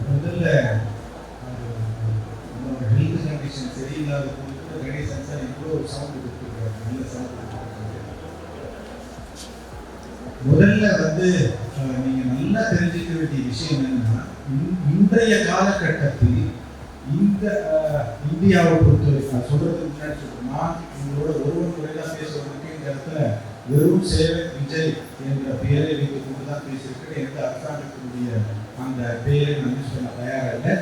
முதல்ல health condition சரியில்லாத போது கணேசன் சார் இவ்வளோ ஒரு சவுண்ட் கொடுத்துருக்காரு, நல்ல சவுண்ட் கொடுத்துருக்காரு. முதல்ல நீங்க நல்லா தெரிஞ்சுக்க வேண்டிய விஷயம் என்னன்னா, இன்றைய காலகட்டத்தில் இந்த இந்தியாவை பொறுத்தவரை நான் சொல்றதுக்கு முன்னாடி சொல்றேன், நான் உங்களோட ஒருவன் முறையாக பேசுவதற்கு இந்த இடத்துல வெறும் சேவக் விஜய் என்ற பெயரை வைத்துக் கொண்டுதான் பேசியிருக்கிறேன். எந்த அரசாங்கத்தினுடைய அந்த பெயரை நான் யூஸ் பண்ண தயாராக இல்லை.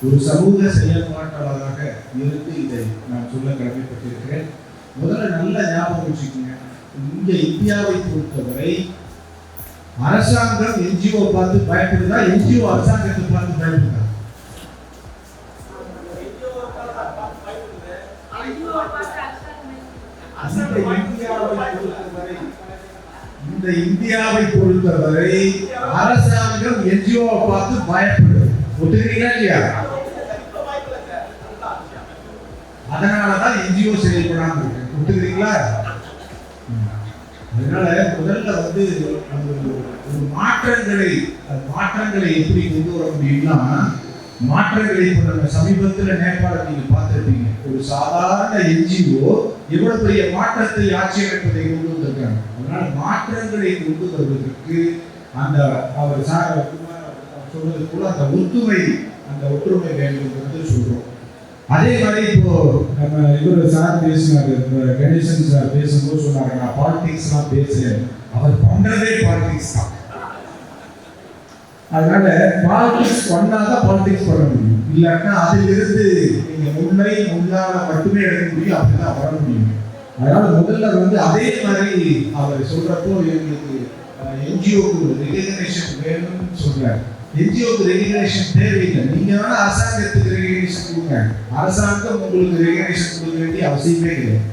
ஒரு சமூக செயல்பாட்டாளராக இருந்து இதை நான் சொல்ல கடமைப்பட்டிருக்கிறேன். முதல்ல நல்ல ஞாபகம் வச்சுக்கோங்க, இங்க இந்தியாவை பொறுத்தவரை அரசாங்கம் என்ஜிஓ பார்த்து பயப்படுதா, என்ஜிஓ அரசாங்கத்தை பார்த்து பயப்படுதா? இந்த இந்தியாவை பொறுத்தவரை அரசாங்கம் என்ஜிஓ பார்த்து பயப்படுது. ஒத்துக்கிறீங்களா இல்லையா? அதனாலதான் என்ஜிஓ செயல்படாம இருக்கு. ஒத்துக்கிறீங்களா? அதனால முதல்ல ஒரு மாற்றங்களை எப்படி கொண்டு வர முடியும்னா, மாற்றங்களை இப்ப நம்ம சமீபத்தில் நேபாள நீங்க பார்த்திருப்பீங்க. ஒரு சாதாரண என்ஜிஓ எவ்வளவு பெரிய மாற்றத்தை ஆட்சி அமைப்பதை கொண்டு வந்திருக்காங்க. அதனால மாற்றங்களை கொண்டு வருவதற்கு அந்த அவர் சொல்றது போல அந்த ஒற்றுமை வேண்டும் என்று சொல்றோம். அதே மாதிரி இப்போ நம்ம இவர் சார் பேசினாரு, கணேசன் சார் பேசும்போது சொன்னாங்க, நான் பாலிடிக்ஸ்லாம் பேசுறேன். அவர் பண்றதே பாலிடிக்ஸ் தான். அதனால பாலிடிக்ஸ் பண்ணாதான் பாலிடிக்ஸ் பண்ண முடியும். இல்லைன்னா அதிலிருந்து நீங்க முன்னால மட்டுமே எடுக்க முடியும், அப்படிதான் வர முடியும். அதனால முதல்ல அதே மாதிரி அவர் சொல்றப்போ எங்களுக்கு என்ஜிஓக்கு ஒரு ரெகக்னேஷன் வேணும்னு சொல்றாரு. என்ஜிஓக்கு ரெகக்னேஷன் தேவையில்லை. நீங்க வேணா அரசாங்கத்துக்கு ரெகக்னேஷன் கொடுங்க. அரசாங்கம் உங்களுக்கு ரெகக்னேஷன் கொடுக்க வேண்டிய அவசியமே கிடையாது.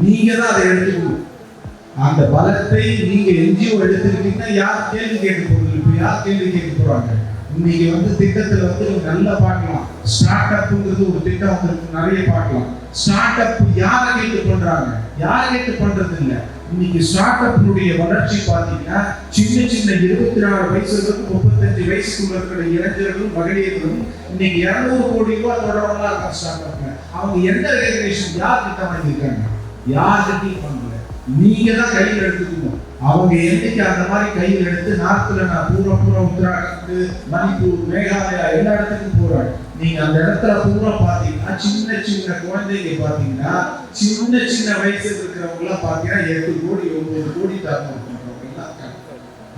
நீங்க தான் அதை எடுத்துக்கணும். அந்த பலத்தை நீங்க என்ஜிஓ எடுத்துக்கிட்டீங்கன்னா யார் கேள்வி கேட்க போறது? இப்ப யார் கேள்வி கேட்க போறாங்க? இன்னைக்கு திட்டத்துல நல்லா பார்க்கலாம். ஸ்டார்ட் அப்ங்கிறது ஒரு திட்டம் நிறைய பார்க்கலாம். ஸ்டார்ட் அப் யாரை கேட்டு பண்றாங்க? யாரை கேட்டு பண்றது இல்ல. இன்னைக்கு ஸ்டார்ட் அப்னுடைய வளர்ச்சி பார்த்தீங்கன்னா சின்ன 24 வயசுலேருந்து 35 வயசுக்குள்ள இருக்கிற இளைஞர்களும் மகளிர்களும் இன்னைக்கு 200 கோடி ரூபாய் தொடர்பா இருக்காங்க ஸ்டார்ட் அப்ல. அவங்க எந்த ரெகக்னேஷன் யார் கிட்ட வாங்கியிருக்காங்க? யார்கிட்டையும் பண்ணல. நீங்க தான் கையில் எடுத்துக்கணும். அவங்க என்னைக்கு அந்த மாதிரி கையில் எடுத்து நார்த்ல நான் பூரா உத்தராகண்ட், மணிப்பூர், மேகாலயா எல்லா இடத்துக்கும் போறாங்க. நீங்க அந்த இடத்துல பூரா பாத்தீங்கன்னா சின்ன குழந்தைங்க பாத்தீங்கன்னா சின்ன வயசுல இருக்கிறவங்க எல்லாம் பாத்தீங்கன்னா 8 கோடி 9 கோடி தரணும்.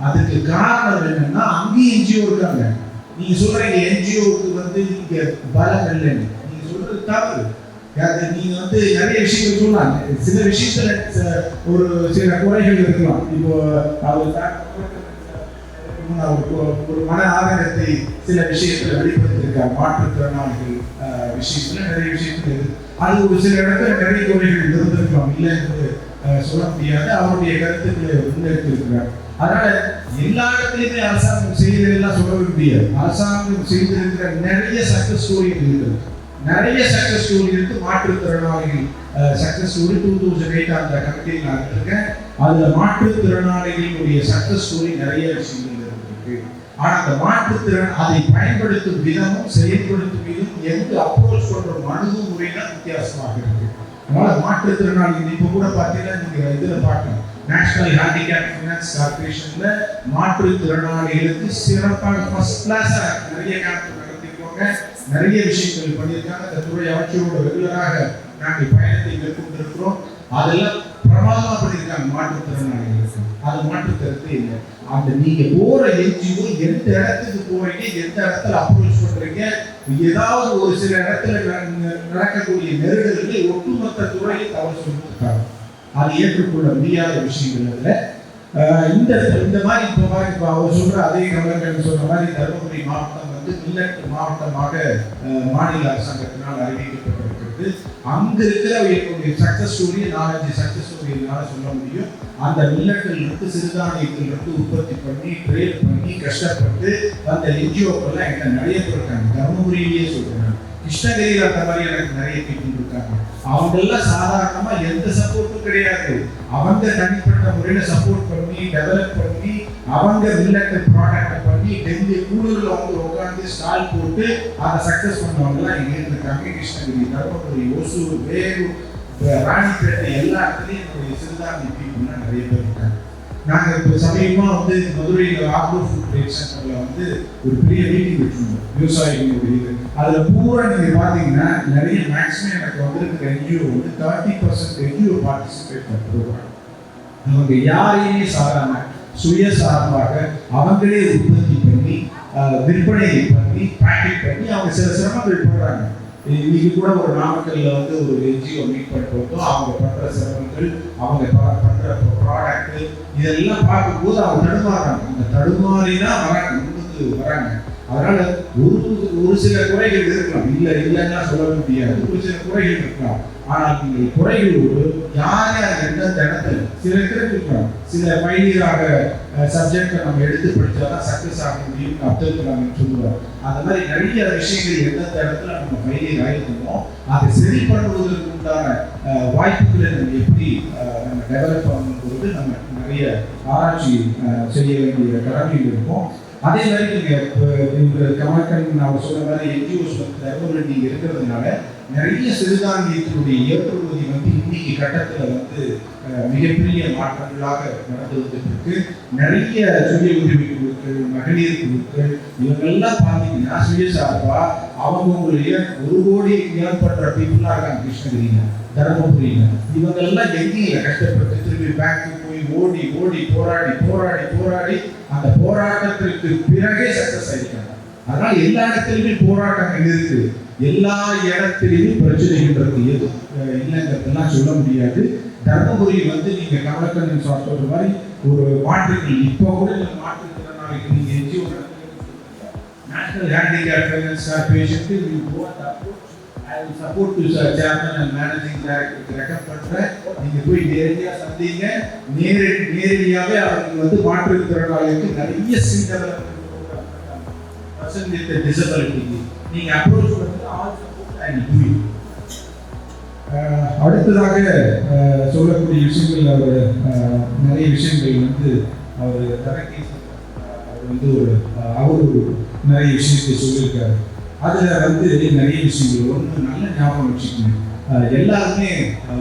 அதுக்கு காரணம் என்னன்னா அங்கேயும் என்ஜிஓ இருக்காங்க. நீங்க சொல்றீங்க என்ஜிஓக்கு இங்க பலம் இல்லைன்னு. நீங்க சொல்றது தவறு. நீங்க நிறைய விஷயங்கள் சொல்லலாம். சில விஷயத்துல ஒரு சில குறைகள் இருக்கலாம். இப்போ ஒரு மன ஆதங்கத்தை சில விஷயத்துல வெளிப்படுத்திருக்காங்க. மாற்றுத்திறனாளிகள் விஷயத்துல நிறைய விஷயத்துல அது ஒரு சில இடத்துல நிறைய குறைகள் இருந்திருக்கலாம். இல்லை என்று சொல்ல முடியாது. அவருடைய கருத்துக்களை முன்னெடுத்திருக்கிறார். அதனால எல்லா இடத்துலையுமே அரசாங்கம் செய்ததெல்லாம் சொல்ல முடியாது. அரசாங்கம் செய்திருக்கிற நிறைய சக்சஸ் ஸ்டோரிகள் இருக்குது. நிறைய சக்சஸ் ஸ்டோரி இருக்கு. மாற்றுத்திறனாளிகள் சக்சஸ் ஸ்டோரி 2008 அந்த கமிட்டியில் நான் இருக்கேன். அதுல மாற்றுத்திறனாளிகளுடைய சக்சஸ் ஸ்டோரி நிறைய விஷயங்கள் இருக்கு. ஆனா அந்த மாற்றுத்திறன் அதை பயன்படுத்தும் விதமும் செயல்படுத்தும் விதம் எங்கு அப்ரோச் பண்ற அணுகுமுறை தான் வித்தியாசமாக இருக்கு. அதனால மாற்றுத்திறனாளிகள் இப்ப கூட பாத்தீங்கன்னா நீங்க இதுல பார்க்கலாம், நேஷனல் ஹேண்டிகேப் ஃபைனான்ஸ் கார்பரேஷன்ல மாற்றுத்திறனாளிகளுக்கு சிறப்பாக ஃபர்ஸ்ட் கிளாஸ் நிறைய கேம்ப் நடத்திருக்காங்க. நிறைய விஷயங்கள் பண்ணியிருக்காங்க. அந்த துறை அமைச்சரோட ரெகுலராக நாங்கள் பயணத்தை மேற்கொண்டிருக்கிறோம். அதெல்லாம் பிரமாதமா பண்ணியிருக்காங்க மாற்றுத்திறனாளிகளுக்கு. அது மாற்றுத்திறத்தே இல்லை. அந்த நீங்க போற என்ஜிஓ எந்த இடத்துக்கு போறீங்க, எந்த இடத்துல அப்ரோச் பண்றீங்க, ஏதாவது ஒரு சில இடத்துல நடக்கக்கூடிய நெருடல்களை ஒட்டுமொத்த துறையை தவறு சொல்லியிருக்காங்க. அது ஏற்றுக்கொள்ள முடியாத விஷயங்கள் இல்லை. இந்த மாதிரி இப்போ அவர் சொல்ற அதே கமலக்கண்ணன் சொன்ன மாதிரி தருமபுரி மாவட்டம் மில்லட் மாவட்டமாக மாநில அரசாங்கத்தினால் அறிவிக்கப்பட்டிருக்கிறது. அங்க இருக்கிற சக்சஸ் ஸ்டோரி 4-5 சக்சஸ் ஸ்டோரியினால சொல்ல முடியும். அந்த மில்லட்டில் இருந்து சிறுதானியத்தில் இருந்து உற்பத்தி பண்ணி ட்ரேட் பண்ணி கஷ்டப்பட்டு அந்த என்ஜிஓக்கெல்லாம் என்கிட்ட நிறைய பேர் இருக்காங்க. தருமபுரியிலேயே சொல்றேன், கிருஷ்ணகிரியில் அந்த மாதிரி எனக்கு நிறைய பீப்புள் இருக்காங்க. அவங்க எல்லாம் சாதாரணமா எந்த சப்போர்ட்டும் கிடையாது. அவங்க தனிப்பட்ட முறையில சப்போர்ட் பண்ணி டெவலப் பண்ணி அவங்க மில்லட் ப்ராடக்ட் பண்ணி டெல்லி கூடூர்ல வந்து உட்காந்து ஸ்டால் போட்டு அதை சக்சஸ் பண்ணவங்க எல்லாம் இங்க இருக்காங்க. கிருஷ்ணகிரி, தர்மபுரி, ஒசூர், வேலூர், ராணிப்பேட்டை எல்லா இடத்துலயும் என்னுடைய சிறுதானிய பீப்புள்லாம் நிறைய பேர் இருக்காங்க. நாங்க இப்போ சமீபமா வந்து மதுரையில் ஆக்ரோ ஃபுட் ட்ரேட் சென்டர்ல வந்து ஒரு பெரிய மீட்டிங் வச்சிருந்தோம் விவசாயிகளுடைய. அதுல பூரா நீங்க பாத்தீங்கன்னா நிறைய மேக்ஸிமம் எனக்கு வந்திருக்கிற என்ஜிஓ வந்து 30% என்ஜிஓ பார்ட்டிசிபேட் பண்ணுறாங்க. அவங்க யாரையுமே சாராம சுயசார்பாக அவங்களே உற்பத்தி பண்ணி விற்பனை பண்ணி பேக்கெட் பண்ணி அவங்க சில சிரமங்கள் பண்றாங்க. இன்னைக்கு கூட ஒரு நாமக்கல்ல வந்து ஒரு என்ஜிஓ மீட் பண்ணிட்டு வந்தோம். அவங்க பண்ற சிரமங்கள், அவங்க பண்ற ப்ராடக்ட் இதெல்லாம் பார்க்கும்போது அவங்க தடுமாறாங்க. அந்த தடுமாறி தான் வராங்க, முன்னுக்கு வராங்க. அதனால ஒரு சில குறைகள் இருக்கலாம், இல்லைன்னா சொல்ல முடியாது. ஒரு சில குறைகள் இருக்கலாம். ஆனால் நீங்கள் குறைகளோடு யார் யார் எந்தெந்த இடத்துல சில பேருக்கு இருக்கலாம். சில பைனீராக சப்ஜெக்டை நம்ம எடுத்து படித்தாதான் சக்சஸ் ஆக முடியும் அப்துல் கலாம் சொல்லுவார். அந்த மாதிரி நிறைய விஷயங்கள் எந்தெந்த இடத்துல நம்ம பைனீர் ஆயிருந்தோமோ அதை சரி பண்ணுவதற்கு உண்டான வாய்ப்புகளை நம்ம எப்படி நம்ம டெவலப் பண்ணும்போது நம்ம நிறைய ஆராய்ச்சி செய்ய வேண்டிய கடமைகள் இருக்கும். அதே மாதிரி நீங்க கமல்கண்ணன் அவர் சொன்ன மாதிரி என்ஜிஓஸ் வந்து நீங்க இருக்கிறதுனால நிறைய சிறுதானியத்தினுடைய ஏற்றுமதி வந்து இன்னைக்கு கட்டத்துல வந்து மிகப்பெரிய மாற்றங்களாக நடந்து வந்துட்டு நிறைய சுய உதவி குழுக்கள், மகளிர் குழுக்கள் இவங்கெல்லாம் பார்த்தீங்கன்னா சுயசார்பா அவங்களுடைய 1 கோடி ஏற்பட்ட பீப்புளா இருக்காங்க. கிருஷ்ணகிரியில, தர்மபுரியில இவங்கெல்லாம் எங்கேயும் கஷ்டப்பட்டு திரும்பி பேங்க்கு போய் ஓடி ஓடி போராடி போராடி போராடி அந்த போராட்டத்திற்கு பிறகே சக்சஸ் ஆயிருக்காங்க. அதனால எல்லா இடத்திலுமே போராட்டங்கள் இருக்கு. எல்லா இடத்திலையும் பிரச்சனைன்றது எது இல்லைங்கிறதெல்லாம் சொல்ல முடியாது. தர்மபுரி வந்து நீங்க கமலக்கண்ணன் சார் சொல்ற மாதிரி ஒரு மாற்றுகள் இப்போ கூட மாற்றுத்திறனாளிக்கு நீங்க என்ஜிஓ நேஷனல் ஹேண்டிகேப் ஃபைனான்ஸ் கார்பரேஷனுக்கு I will support to chairman and managing director recommend பண்றேன். நீங்க போய் நேரடியா சந்திங்க. நேரடியாவே அவங்களுக்கு வந்து மாற்றுத்திறனாளிகளுக்கு நிறைய skill development program person with disability நீங்க அப்ரோச் பண்ணுங்க. All support I will to you. அடுத்ததாக சொல்லக்கூடிய விஷயங்கள் அவர் நிறைய விஷயங்கள் வந்து அவர் வந்து அவர் நிறைய விஷயத்தை சொல்லியிருக்காரு. அதுல வந்து நிறைய விஷயங்கள் ஒன்று நல்ல ஞாபகம் வச்சுக்கணும். எல்லாருமே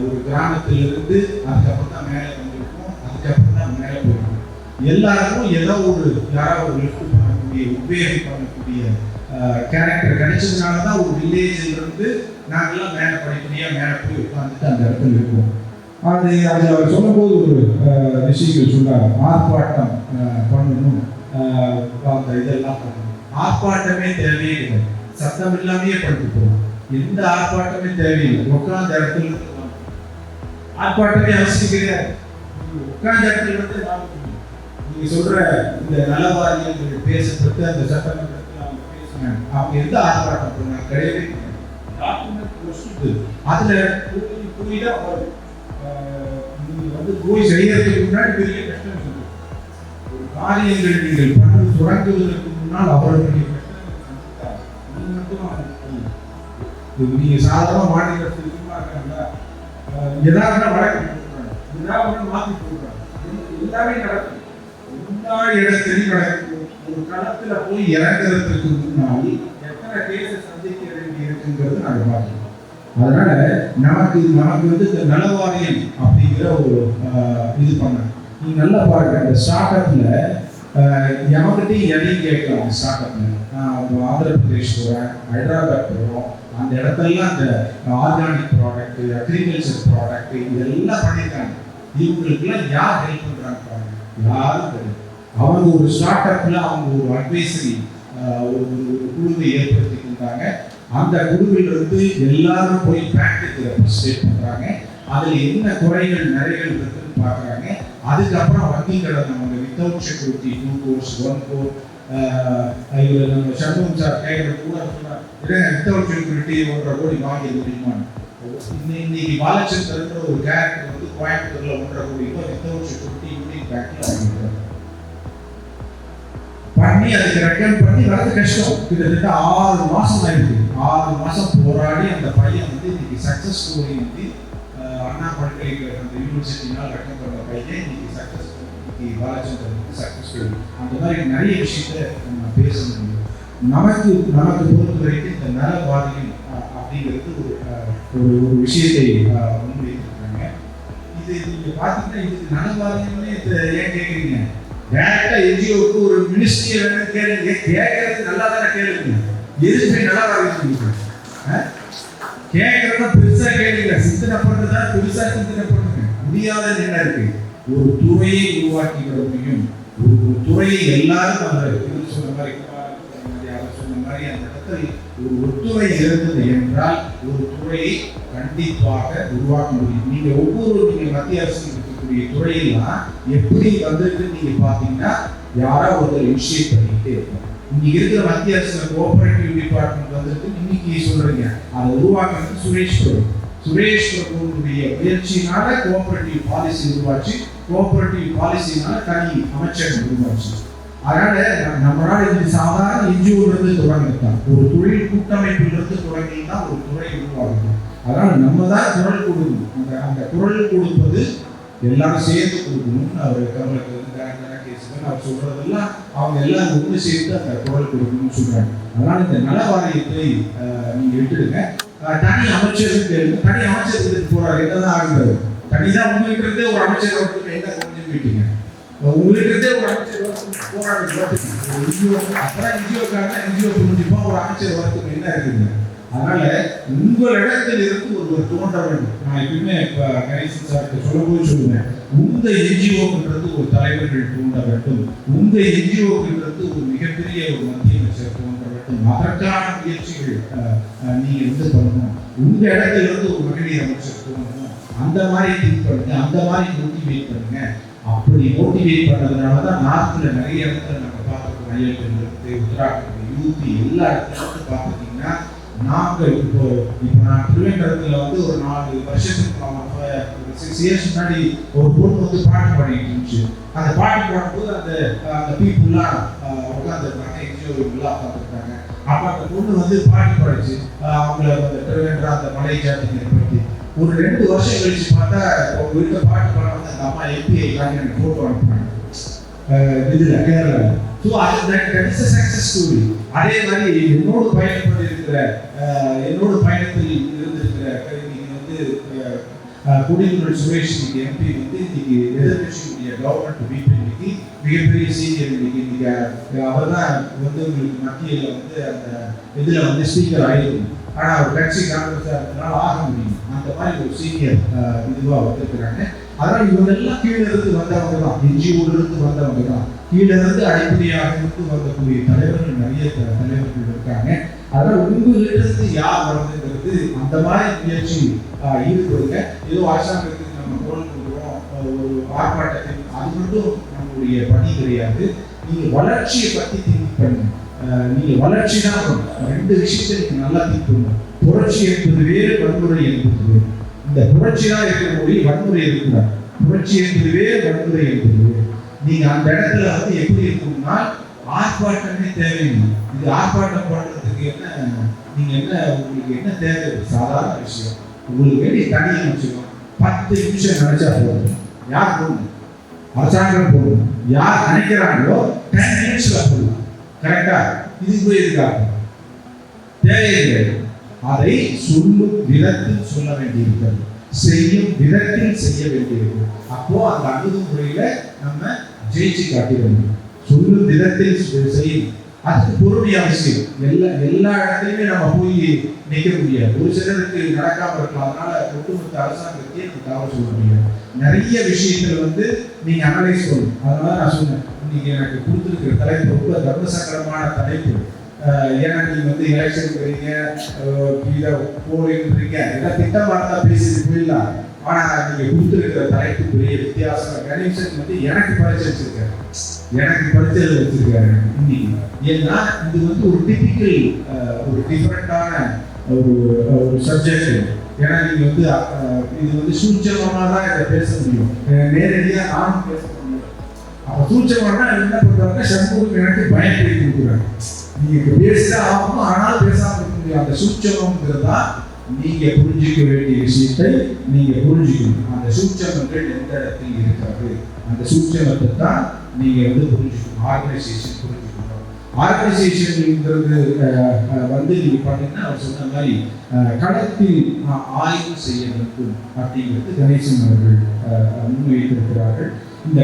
ஒரு கிராமத்திலிருந்து அதுக்கப்புறம் தான் மேலே வந்திருக்கும், அதுக்கப்புறம் தான் மேலே போயிருக்கும். எல்லாருக்கும் ஏதோ யாராவது லிஃப்ட் பண்ணக்கூடிய உபயோகம் பண்ணக்கூடிய கேரக்டர் கிடைச்சதுனால தான் ஒரு வில்லேஜ்ல இருந்து நாங்கெல்லாம் மேலே படிப்படியாக மேலே போய் உட்காந்துட்டு அந்த இடத்துல இருக்கோம். அது அவர் சொல்லும்போது ஒரு விஷயங்கள் சொன்னார். ஆர்ப்பாட்டம் பண்ணணும், அந்த இதெல்லாம் பண்ணணும். ஆர்ப்பாட்டமே தேவையே இல்லை, சத்தம் இல்லாமையே படித்து போகும். எந்த ஆர்ப்பாட்டமே தேவையில்லை. உட்கார்ந்த இடத்துல ஆர்ப்பாட்டமே அவசியம் கிடையாது. உட்கார்ந்த இடத்துல வந்து நீங்க சொல்ற இந்த நலவாரியங்கள் பேசப்பட்டு அந்த சட்டமன்றத்தில் அவங்க பேசினாங்க. அவங்க எந்த ஆர்ப்பாட்டம் பண்ணாங்க கிடையவே அதுல புரியுதா வந்து போய் செய்யறதுக்கு முன்னாடி பெரிய கஷ்டம் இருக்கு. ஒரு காரியங்கள் நீங்கள் பண்ண தொடங்குவதற்கு முன்னால் அவர்களுடைய நீங்க சாதாரண மாநிலத்தில் இருக்காங்க எதாவது வழக்கு ஏதாவது மாற்றி போடுறாங்க. எல்லாமே நடக்கும். எல்லா இடத்திலையும் நடக்கும். ஒரு களத்துல போய் இறங்குறதுக்கு முன்னால் எத்தனை கேஸை சந்திக்க வேண்டி இருக்குங்கிறது நாங்கள் பார்க்கணும். அதனால நமக்கு வந்து இந்த நலவாரியம் அப்படிங்கிற ஒரு இது பண்ண நீங்க நல்லா பாருங்க. இந்த ஸ்டார்ட் அப்ல எவங்கிட்டையும் எதையும் கேட்கலாம். ஸ்டார்ட் அப்ல ஆந்திர பிரதேஷ் போகிறேன், ஹைதராபாத் போகிறோம், அந்த இடத்துலலாம் அந்த ஆர்கானிக் ப்ராடக்ட், அக்ரிகல்ச்சர் ப்ராடக்ட் இதெல்லாம் பண்ணியிருக்காங்க. இவங்களுக்குலாம் யார் ஹெல்ப் பண்ணுறாங்க பாருங்க, யாரும் தெரியும். அவங்க ஒரு ஸ்டார்ட் அப்ல அவங்க ஒரு அட்வைசரி ஒரு குழுவை ஏற்படுத்தி கொடுத்தாங்க. அந்த குழுவில் இருந்து எல்லாரும் போய் பிராக்டிக்கல் ரெப்ரசன்ட் பண்றாங்க. அதுல என்ன குறைகள் நிறைகள் இருக்குன்னு பாக்குறாங்க. அதுக்கப்புறம் வங்கி கடன் அவங்க வித்தவுட் செக்யூரிட்டி 2 கோர்ஸ் 1 கோர் இவங்க நம்ம சண்முகம் சார் கேட்கறது கூட வித்தவுட் செக்யூரிட்டி 1.5 கோடி வாங்கி முடியுமா? இன்னைக்கு பாலச்சந்திரன்ற ஒரு கேரக்டர் வந்து கோயம்புத்தூர்ல 1.5 கோடி ரூபாய் வித்தவுட் செக்யூரிட்டி யூனிட் பேங்க்ல வாங்கியிருக்காரு. பண்ணி அதுக்கு ரெக்கமெண்ட் பண்ணி வரது கஷ்டம். கிட்டத்தட்ட 6 மாசம் ஆயிருக்கு. 6 மாசம் போராடி அந்த பையன் வந்து இன்னைக்கு சக்சஸ் ஸ்டோரி வந்து அண்ணா பல்கலைக்கழகம் அந்த யூனிவர்சிட்டினால் ரெக்கமெண்ட் பண்ண பையன் இன்னைக்கு சக்சஸ் இன்னைக்கு பாலச்சந்திரன் வந்து சக்சஸ் ஸ்டோரி. அந்த மாதிரி நிறைய விஷயத்த நம்ம பேச முடியும். நமக்கு பொறுத்த வரைக்கும் இந்த நலவாரியம் அப்படிங்கிறது ஒரு விஷயத்தை முன்வைத்திருக்காங்க. இது நீங்க பார்த்தீங்கன்னா இதுக்கு நலவாரியம்னு ஏன் கேட்குறீங்க? டேரக்டா என்ஜிஓக்கு ஒரு மினிஸ்ட்ரி வேணும்னு கேளுங்க. கேட்கறது நல்லா தானே கேளுங்க. எதுவுமே நலவாரியம் கேட்கறத பெருசா கேளுங்க. சிந்தனை பண்றதா பெருசா சிந்தனை பண்ணுங்க. முடியாதது என்ன இருக்கு? ஒரு துறையை உருவாக்கி விட முடியும். ஒரு துறையை எல்லாரும் சொன்ன மாதிரி அந்த இடத்தில் ஒரு ஒத்துழை இருந்தது என்றால் ஒரு துறையை கண்டிப்பாக உருவாக்க முடியும். நீங்க மத்திய அரசு இருக்கக்கூடிய துறையெல்லாம் எப்படி வந்துட்டு நீங்க பாத்தீங்கன்னா யாரோ ஒருத்தர் இனிஷியேட் பண்ணிக்கிட்டே இருப்பாங்க. இன்னைக்கு இருக்கிற மத்திய அரசு கோஆபரேட்டிவ் டிபார்ட்மெண்ட் வந்துட்டு இன்னைக்கு சொல்றீங்க அதை உருவாக்குறது சுரேஷ் பிரபுடைய முயற்சியினால கோஆபரேட்டிவ் பாலிசி உருவாச்சு. கோஆபரேட்டிவ் பாலிசினால தனி அமைச்சகம் உருவாச்சு. அதனால நம்மளால இது சாதாரண என்ஜிஓ தொடங்கிட்டான். ஒரு தொழில் கூட்டமைப்பிலிருந்து தொடங்கினா ஒரு துறை உருவாகும். அதனால நம்ம தான் குரல் கொடுக்கணும். அந்த குரல் கொடுப்பது எல்லாரும் சேர்ந்து கொடுக்கணும்னு அவர் கமலுக்கு அவர் சொல்றதெல்லாம் அவங்க எல்லாம் ஒன்று சேர்த்து அந்த குரல் கொடுக்கணும்னு சொல்றாங்க. அதனால இந்த நல வாரியத்தை நீங்க விட்டுடுங்க. தனி அமைச்சருக்கு போறாரு என்னதான் ஆகுறது? தனிதான் உங்களுக்கு இருந்தே ஒரு அமைச்சர் என்ன கொஞ்சம் போயிட்டீங்க. உங்களுக்கு இருந்தே ஒரு அமைச்சர் போராடி அப்புறம் என்ஜிஓ புரிஞ்சுப்பா ஒரு அமைச்சர் வரத்துக்கு என்ன இருக்குங்க? அதனால உங்களிடத்தில் இருந்து ஒரு தோன்ற வேண்டும். நான் எப்பயுமே கணேசன் சாருக்கு சொல்லும்போது சொல்லுவேன், உங்க என்ஜிஓன்றது ஒரு தலைவர்கள் தோன்ற வேண்டும். உங்க என்ஜிஓன்றது ஒரு மிகப்பெரிய ஒரு மத்திய அமைச்சர் தோன்ற வேண்டும். அதற்கான முயற்சிகள் நீங்க பண்ணணும். உங்க இடத்துல இருந்து ஒரு மகளிர் அமைச்சர் தோன்றணும். அந்த மாதிரி திங்க் பண்ணுங்க, அந்த மாதிரி மோட்டிவேட் பண்ணுங்க. அப்படி மோட்டிவேட் பண்ணதுனாலதான் நார்த்ல நிறைய இடத்துல நம்ம பார்த்துருக்கோம். அயல்பெண்களுக்கு உத்தராகண்ட் யூபி எல்லா இடத்துல பார்த்துட்டீங்கன்னா நாங்கள் இப்போ நான் திருவேண்டரத்துல வந்து ஒரு 4 வருஷத்துக்கு 6 இயர்ஸ் முன்னாடி ஒரு பொண்ணு வந்து பாட்டு பாடிட்டு இருந்துச்சு. அந்த பாட்டு பாடும்போது அந்த பீப்புள்லாம் உட்காந்துருக்காங்க, என்ஜிஓலாம் பார்த்துருக்காங்க. அப்போ அந்த பொண்ணு வந்து பாட்டு பாடிச்சு அவங்கள அந்த திருவேண்டரா அந்த மலை ஜாதிகளை பற்றி. ஒரு 2 வருஷம் கழிச்சு பார்த்தா அவங்க வீட்டில் பாட்டு பாட வந்து அந்த அம்மா எம்பிஐ எனக்கு போட்டோ அனுப்புனாங்க இதுல கேரளா. So success story. அதே மாதிரி என்னோட பயணத்தில் இருந்திருக்கிற வந்து குடிநீர் சுரேஷ் எம்பி வந்து இன்னைக்கு எதிர்கட்சியுடைய கவர்மெண்ட் வீட்டு இன்னைக்கு மிகப்பெரிய சீனியர். இன்னைக்கு அவர் தான் வந்து உங்களுக்கு மத்தியில் வந்து அந்த இதுல வந்து ஸ்பீக்கர் ஆகிருக்கும். ஆனால் அவர் கட்சி காங்கிரஸாக இருக்கிறதுனால ஆக முடியும். அந்த மாதிரி ஒரு சீனியர் இதுவாக வந்திருக்கிறாங்க. அதனால் இவங்கெல்லாம் கீழே இருந்து வந்தவங்க தான், என்ஜிஓல இருந்து வந்தவங்க தான். கீழே இருந்து அடிப்படையாக இருந்து வரக்கூடிய தலைவர்கள் நிறைய தலைவர்கள் இருக்காங்க. அதனால் உங்களிலிருந்து யார் வருதுங்கிறது அந்த மாதிரி முயற்சி ஈடுபடுங்க. ஏதோ அரசாங்கத்துக்கு நம்ம குரல் கொடுக்குறோம் ஒரு ஆர்ப்பாட்டத்தில், அது மட்டும் நம்மளுடைய பணி கிடையாது. நீங்க வளர்ச்சியை பற்றி திங்க் பண்ணுங்க. நீங்க வளர்ச்சி தான் 2 விஷயத்தை நீங்க நல்லா திங்க் பண்ணுங்க. புரட்சி என்பது வேறு, வன்முறை என்பது வேறு. இந்த புரட்சி தான் இருக்கிற மொழி, வன்முறை இருக்கிறார். புரட்சி என்பது வேறு, வன்முறை என்பது வேறு. நீங்க அந்த இடத்துல வந்து எப்படி இருக்கணும்னா ஆர்ப்பாட்டமே தேவையில்லை. இது ஆர்ப்பாட்டம் பண்றதுக்கு நீங்க உங்களுக்கு என்ன தேவை? சாதாரண விஷயம். உங்களுக்கு வேண்டிய தனி அமைச்சகம் 10 நிமிஷம் நினைச்சா போதும். யார் போடணும்? அரசாங்கம் போடணும். யார் நினைக்கிறாங்களோ 10 நிமிஷத்துல போடலாம். கரெக்டா? இதுக்கு போய் இருக்காங்க தேவையில்லை. அதை சொல்லும் விதத்தில் சொல்ல வேண்டியிருக்கிறது, செய்யும் விதத்தில் செய்ய வேண்டியிருக்கிறது. அப்போ அந்த அணுகுமுறையில நம்ம ஜெயிச்சு காட்ட வேண்டும். சொல்லும் விதத்தில் செய்யும். அதுக்கு பொறுமை அவசியம். எல்லா இடத்துலையுமே நம்ம போய் நிற்க முடியாது. ஒரு சிலருக்கு நடக்காம இருக்கலாம். அதனால ஒட்டுமொத்த அரசாங்கத்தையே நம்ம தவறு சொல்ல முடியாது. நிறைய விஷயங்கள் வந்து நீங்க அனலைஸ் பண்ணணும். அதனால நான் சொன்னேன், நீங்க எனக்கு கொடுத்துருக்கிற தலைப்பு ரொம்ப தர்மசங்கரமான தலைப்பு. ஏன்னா நீங்க வந்து எலெக்ஷன் போறீங்க, போறீங்க, எல்லாம் திட்டமா இருந்தா பேசிட்டு போயிடலாம். ஆனா நீங்க கொடுத்துருக்கிற தலைப்பு பெரிய வித்தியாசம். கணேசன் வந்து எனக்கு பரிச்சை வச்சிருக்காரு, இன்னைக்கு. ஏன்னா இது வந்து ஒரு டிபிக்கல் ஒரு டிஃபரெண்டான ஒரு சப்ஜெக்ட். ஏன்னா நீங்க வந்து இது வந்து சூட்சமா தான் இதை பேச முடியும். நேரடியாக நானும் பேச முடியும். அப்ப சூட்சமானா என்ன பண்றாங்க, சண்முகம் எனக்கு பயன்படுத்தி கொடுக்குறாங்க. நீங்க பேசிதான் ஆகணும், ஆனால் பேசாம இருக்க முடியும். அந்த சூட்சமங்கிறது தான் நீங்க புரிஞ்சிக்க வேண்டிய விஷயத்தை நீங்க புரிஞ்சுக்கணும். அந்த சூட்சமங்கள் எந்த இடத்தில் இருக்கிறது, அந்த சூட்சமத்தை தான் நீங்க புரிஞ்சுக்கணும். ஆர்கனைசேஷன் புரிஞ்சுக்கணும். ஆர்கனைசேஷன்ங்கிறது நீங்க பாத்தீங்கன்னா அவர் சொன்ன மாதிரி களத்தில் ஆய்வு செய்ய வேண்டும் அப்படிங்கிறது கணேசன் அவர்கள் முன்வைத்திருக்கிறார்கள். இந்த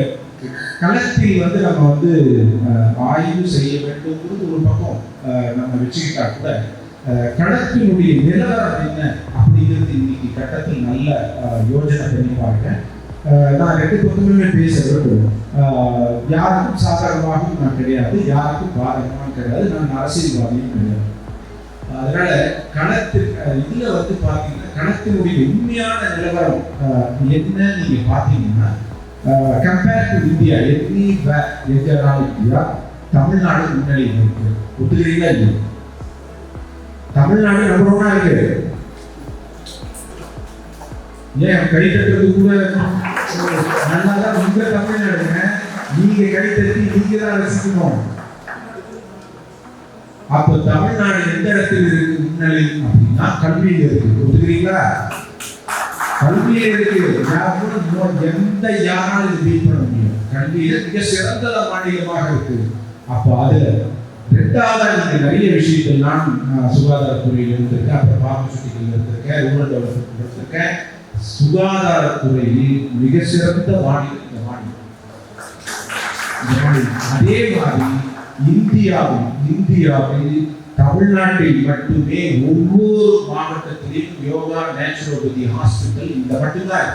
களத்தில் நம்ம ஆய்வு செய்ய வேண்டும் ஒரு பக்கம் நம்ம வச்சுக்கிட்டா கூட களத்தினுடைய நிலவரம் என்ன அப்படிங்கிறது இன்னைக்கு கட்டத்தில் நல்ல யோஜனை பண்ணி பாருங்க. நான் 2 பக்கமுமே பேச விரும்புகிறேன். யாருக்கும் சாதகமாகவும் நான் கிடையாது, யாருக்கும் பாதகமாகவும் கிடையாது, நான் அரசியல்வாதியும் கிடையாது. அதனால களத்தில் இதுல பாத்தீங்கன்னா களத்தினுடைய உண்மையான நிலவரம் என்ன நீங்க பாத்தீங்கன்னா, compare to India India Tamil Nadu முன்னணியில் இருக்கு. ஒத்துக்கிறீங்களா இல்லையா? தமிழ்நாடு நம்பர் 1 இருக்கு. ஏன் கை தட்டுறது கூட நல்லாதான் உங்க தமிழ்நாடுங்க. நீங்க கை தட்டி நீங்க தான் ரசிக்கணும். அப்ப தமிழ்நாடு எந்த இடத்தில் இருக்கு முன்னணி அப்படின்னா கல்வியில் இருக்கு. ஒத்துக்கிறீங்களா? கல்வியில இருக்கு. எந்த யாராலும் இது பீட் பண்ண முடியும். கல்வியில மிக சிறந்த மாநிலமாக இருக்கு. அப்ப அதுல 2வது நீங்க நிறைய விஷயங்கள் நான் சுகாதாரத்துறையில் இருந்திருக்கேன், அப்புறம் பார்மசூட்டிக்கல் இருந்திருக்கேன், ரூரல் டெவலப்மெண்ட் இருந்திருக்கேன். சுகாதாரத்துறையில் மிக சிறந்த மாநிலம் இந்த மாநிலம். அதே மாதிரி இந்தியாவில் தமிழ்நாட்டில் மட்டுமே ஒவ்வொரு மாவட்டத்திலும் யோகா நேச்சுரோபதி ஹாஸ்பிட்டல் இந்த மட்டும்தான்.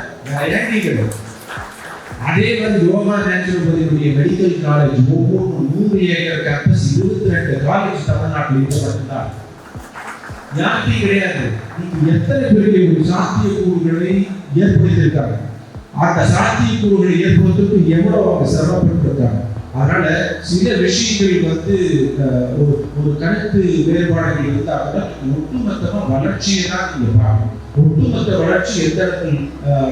அதே மாதிரி யோகா நேச்சுரோபதியுடைய மெடிக்கல் காலேஜ் ஒவ்வொரு 100 ஏக்கர் கேம்பஸ் 22 காலேஜ் தமிழ்நாட்டில் இது மட்டும்தான். யாருக்கும் கிடையாது. நீங்க எத்தனை பேருக்கு ஒரு சாத்தியக்கூறுகளை ஏற்படுத்தியிருக்காங்க, அந்த சாத்தியக்கூறுகளை ஏற்படுத்துக்கு எவ்வளவு அவங்க சிரமப்பட்டிருக்காங்க. அதனால சில விஷயங்கள் ஒரு கருத்து வேறுபாடுகள் இருந்தால் கூட ஒட்டுமொத்தமா வளர்ச்சியை தான் நீங்க பார்க்கணும். ஒட்டுமொத்த வளர்ச்சி எந்த இடத்துல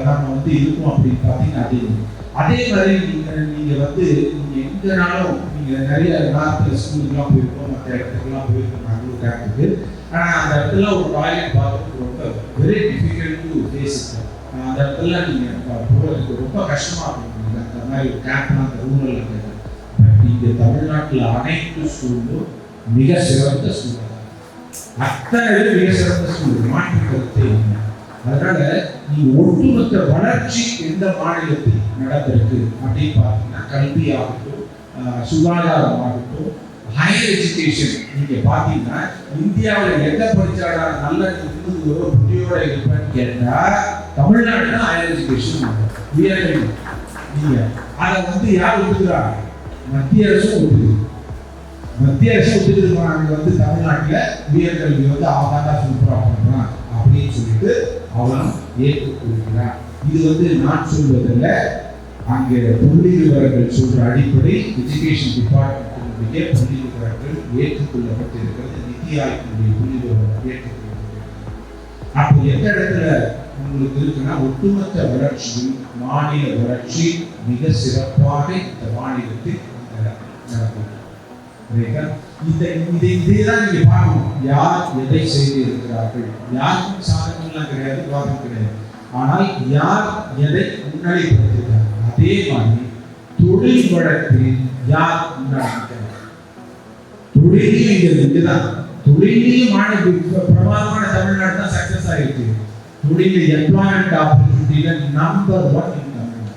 நம்ம இருக்கும் அப்படின்னு பார்த்தீங்கன்னா அதே மாதிரி நீங்க எங்கனாலும் நீங்க நிறைய நார்த்ல ஸ்கூலுக்குலாம் போயிருக்கோம், மற்ற இடத்துக்குலாம் போயிருக்கோம் நாங்களும் கேம்புக்கு. ஆனா அந்த இடத்துல ஒரு டாய்லெட் பார்க்கறதுக்கு ரொம்ப வெரி டிஃபிகல்ட் டு ஃபேஸ். அந்த இடத்துல நீங்க போகிறதுக்கு ரொம்ப கஷ்டமா இருக்கும். அந்த மாதிரி ஒரு கேம்ப்லாம் அந்த ரூரல் இருக்குது. பட் இங்க தமிழ்நாட்டில் அனைத்து ஸ்கூலும் மிக சிறந்த ஸ்கூல். அத்தனை மிக சிறந்த ஸ்கூல், மாற்று கருத்தை இல்லை. அதனால நீ ஒட்டுமொத்த வளர்ச்சி எந்த மாநிலத்தில் நடந்திருக்கு அப்படின்னு பார்த்தீங்கன்னா கல்வியாகட்டும், சுகாதாரமாகட்டும், ஹையர் எஜுகேஷன் நீங்க பாத்தீங்கன்னா இந்தியாவில் எங்க படிச்சாடா நல்ல புத்தியோட இருப்பேன்னு கேட்டா தமிழ்நாடு தான் ஹையர் எஜுகேஷன் உயர்கல்வி. நீங்க அதை யார் ஒத்துக்கிறா? மத்திய அரசும் ஒத்துக்குது. மத்திய அரசு ஒத்துக்குது. தமிழ்நாட்டில் உயர்கல்வி ஆகாதா சூப்பரா பண்றான் அப்படின்னு சொல்லிட்டு அவனும் ஏற்றுக்கொள்கிறார். இது நான் சொல்வதில்ல, அங்கே புள்ளி விவரங்கள் சொல்ற அடிப்படை எஜுகேஷன் டிபார்ட்மெண்ட்டினுடைய புள்ளி விவரங்கள் ஏற்றுக்கொள்ளப்பட்டிருக்கிறது. நிதி ஆயோக்கினுடைய புள்ளி விவரம் ஏற்றுக்கொள்ளப்பட்டிருக்கிறது. அப்போ எந்த இடத்துல உங்களுக்கு இருக்குன்னா ஒட்டுமொத்த வளர்ச்சியும் மாநில வளர்ச்சி மிக சிறப்பாக இந்த மாநிலத்தில் நடக்கும். இதைதான் நீங்க பார்க்கணும். யார் எதை செய்து இருக்கிறார்கள், யாருக்கும் சாதகம்லாம் கிடையாது, வாதம் கிடையாது. ஆனால் யார் எதை முன்னிலைப்படுத்துகிறார். அதே மாதிரி தொழில் வழக்கில் யார் முன்னாடி தொழிலையும் இங்கதான் தொழிலையும் பிரமாதமான தமிழ்நாடு தான் சக்சஸ் ஆயிருக்கு. தொழில் எம்ப்ளாய்மெண்ட் ஆப்பர்ச்சுனிட்டியில நம்பர் 1 in தமிழ்நாடு.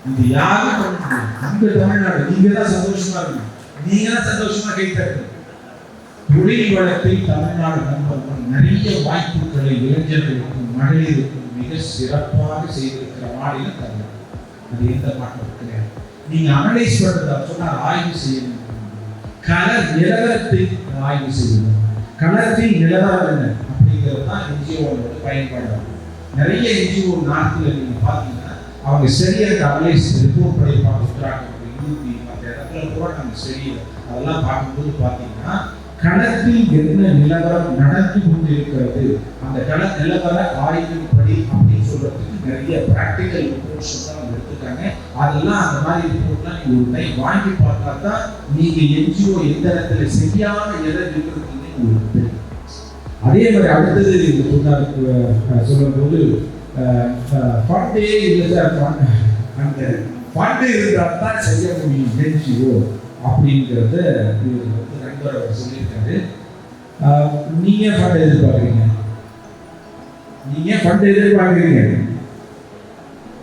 இது யாரும் பண்ண முடியாது. இந்த தமிழ்நாடு நீங்க தான் சந்தோஷமா இருக்கணும். நீங்க தான் சந்தோஷமா கைத்தட்டணும். தொழில் வளத்தில் தமிழ்நாடு நம்பர் 1. நிறைய வாய்ப்புகளை இளைஞர்களுக்கும் மகளிருக்கும் மிக சிறப்பாக செய்திருக்கிற மாநிலம் தமிழ்நாடு. அது எந்த மாற்றம் கிடையாது. நீங்க அனலைஸ் பண்றதா சொன்னால் ஆய்வு செய்யணும். கள நிலவரத்தை ஆய்வு செய்யணும். களத்தில் நிலவரம் என்ன அப்படிங்கிறது தான் என்ஜிஓவோட பயன்பாடு. நிறைய என்ஜிஓ நாட்டில் நீங்க பார்த்தீங்கன்னா அவங்க சரியாக அனலைஸ் ரிப்போர்ட் படிப்பாங்க. உத்தராகண்ட், யூபி மற்ற இடத்துல கூட நம்ம சரியில்லை. அதெல்லாம் பார்க்கும்போது பார்த்தீங்கன்னா களத்தில் என்ன நிலவரம் நடந்து கொண்டு இருக்கிறது, அந்த கள நிலவர ஆய்வின்படி அப்படின்னு சொல்றதுக்கு நிறைய பிராக்டிக்கல் ரிப்போர்ட்ஸ் தான் அவங்க எடுத்துருக்காங்க. அதெல்லாம் அந்த மாதிரி ரிப்போர்ட்லாம் நீங்கள் ஒரு டைம் வாங்கி பார்த்தா தான் நீங்கள் என்ஜிஓ எந்த இடத்துல சரியான எதை இருக்கிறதுன்னு உங்களுக்கு தெரியும். அதே மாதிரி அடுத்தது சொல்லும்போது ஃபண்டே இல்லை சார், அந்த ஃபண்டு இருந்தால் தான் செய்ய முடியும் என்ஜிஓ அப்படிங்கிறத நண்பர் அவர் சொல்லியிருக்காரு. நீங்கள் ஃபண்ட் எதிர்பார்க்குறீங்க, நீங்கள் ஃபண்ட் எதிர்பார்க்குறீங்க,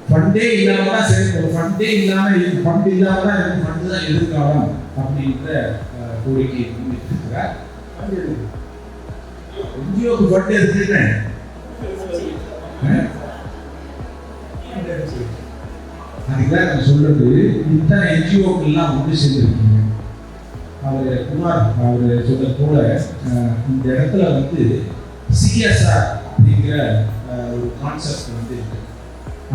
ஃபண்டே இல்லாம தான் சரி, ஃபண்டே இல்லாமல் ஃபண்ட் இல்லாமல் தான் எனக்கு ஃபண்டு தான் எதிர்காலம் அப்படின்ற கோரிக்கை முன்வைத்திருக்கிறார். என்ஜிஓக்கு ஃபண்ட் எடுத்துக்கிறேன், அதுதான் நான் சொல்றது. இத்தனை என்ஜிஓக்கெல்லாம் ஒன்று சேர்ந்துருக்கீங்க. அவர் குமார் அவர் சொன்ன போல இந்த இடத்துல வந்து சிஎஸ்ஆர் அப்படிங்கிற ஒரு கான்செப்ட் வந்து இருக்கு.